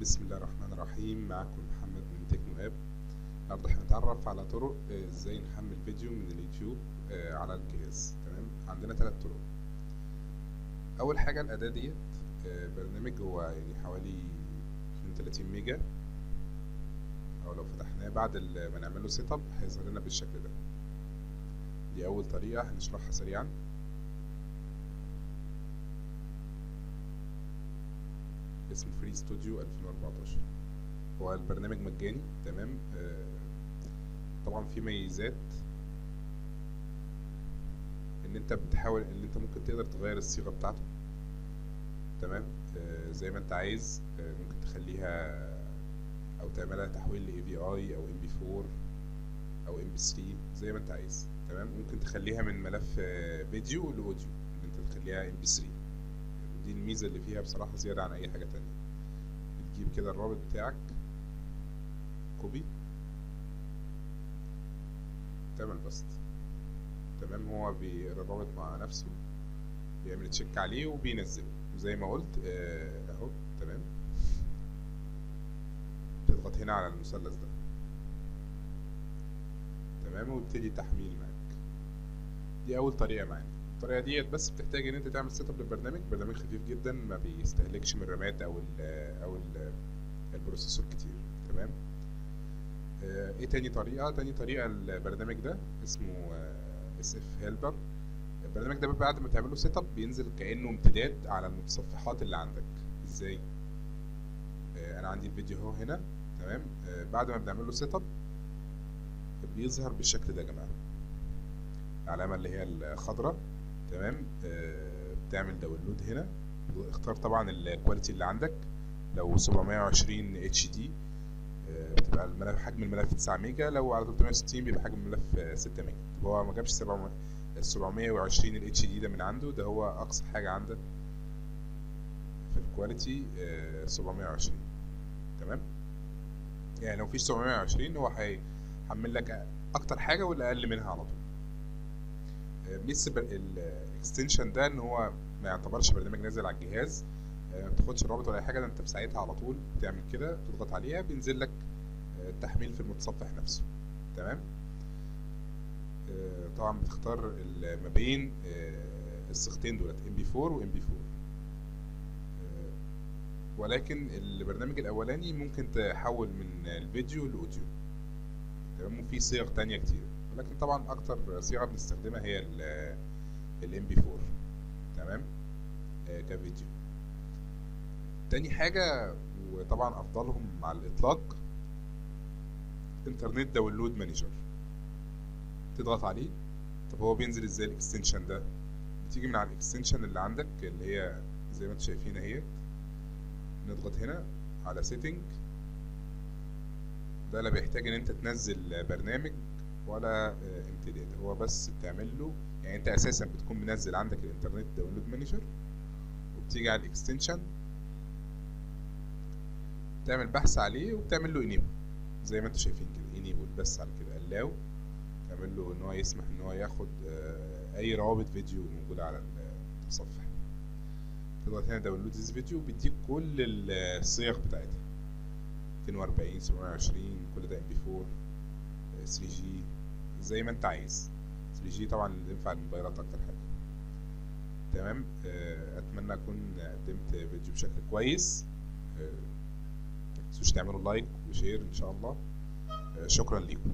بسم الله الرحمن الرحيم. معكم محمد من تكنو اب. النهارده هنتعرف على طرق ازاي نحمل فيديو من اليوتيوب على الجهاز. تمام، عندنا 3 طرق. اول حاجه الاداه ديت برنامج هو يعني حوالي 32 ميجا، او لو فتحناه بعد ما نعمل له سيت اب هيظهر لنا بالشكل ده. دي اول طريقه هنشرحها سريعا. اسمه فري ستوديو 2014. هو البرنامج مجاني. تمام، طبعا في ميزات ان انت بتحاول ان انت ممكن تقدر تغير الصيغه بتاعته. تمام، زي ما انت عايز. ممكن تخليها او تعملها تحويل ل AVI او MP4 او MP3 زي ما انت عايز. تمام، ممكن تخليها من ملف فيديو لاوديو، ان انت تخليها MP3. دي الميزه اللي فيها بصراحه زياده عن اي حاجه تانية. بتجيب كده الرابط بتاعك، كوبي، تعمل بسط. تمام، هو بيربط مع نفسه، بيعمل تشيك عليه وبينزله زي ما قلت اهو. تمام، تضغط هنا على المثلث ده. تمام، ويبتدي تحميل معاك. دي اول طريقه معانا. الطريقه ديت بس بتحتاج ان انت تعمل سيت اب للبرنامج. برنامج خفيف جدا، ما بيستهلكش من الرامات او البروسيسور كتير. تمام، ايه تاني طريقه؟ تاني طريقه البرنامج ده اسمه SF هيلبر. البرنامج ده بعد ما تعمله سيت اب بينزل كانه امتداد على المتصفحات اللي عندك. ازاي؟ انا عندي الفيديو اهو هنا. تمام، بعد ما بنعمل له سيت اب بيظهر بالشكل ده يا جماعه، العلامه اللي هي الخضراء. تمام، بتعمل داونلود هنا. اختار طبعا الكواليتي اللي عندك. لو 720 HD بتبقى الملف حجم الملف 9 ميجا، لو على 360 بيبقى حجم الملف 6 ميجا. هو ما جابش 720 ال HD ده من عنده، ده هو اقصى حاجه عنده في الكواليتي 720. تمام، يعني لو فيش 720 هو هيحمل لك اكتر حاجه واللي اقل منها على طول. ميزه الاكستنشن ده ان هو ما يعتبرش برنامج نازل على الجهاز. ما بتاخدش رابط ولا اي حاجه، ده انت في ساعتها على طول بتعمل كده، تضغط عليها بينزل لك التحميل في المتصفح نفسه. تمام، طبعا بتختار ما بين الصيغتين دولت MP4 و MP4. ولكن البرنامج الاولاني ممكن تحول من الفيديو لاوديو. تمام، وفي صيغ تانية كتير، ولكن طبعا اكتر صيغه بنستخدمها هي ال MP4. تمام، كفيديو. تاني حاجه وطبعا افضلهم مع الاطلاق انترنت داونلود مانجر. تضغط عليه. طب هو بينزل ازاي الاكستنشن ده؟ بتيجي من على الاكستنشن اللي عندك اللي هي زي ما انتم شايفين اهي. نضغط هنا على سيتنج. ده لا بيحتاج ان انت تنزل برنامج ولا امتداد، هو بس بتعمل له، يعني انت اساسا بتكون منزل عندك الانترنت داونلود مانجر، وبتيجي على الاكستنشن تعمل بحث عليه وبتعمل له انيبل زي ما انتم شايفين كده. انيبل بس على كده allow، تعمل له ان هو يسمح ان هو ياخد اي روابط فيديو موجوده على التصفح. تضغط هنا داونلود ذيس فيديو، بيديك كل الصيغ بتاعتها 240 720 كل ده MP4 3G زي ما انت عايز. 3G طبعا اللي ينفع الموبايلات اكتر حاجه. تمام، اتمنى اكون قدمت فيديو بشكل كويس. متنسوش تعملوا لايك وشير ان شاء الله. شكرا ليكم.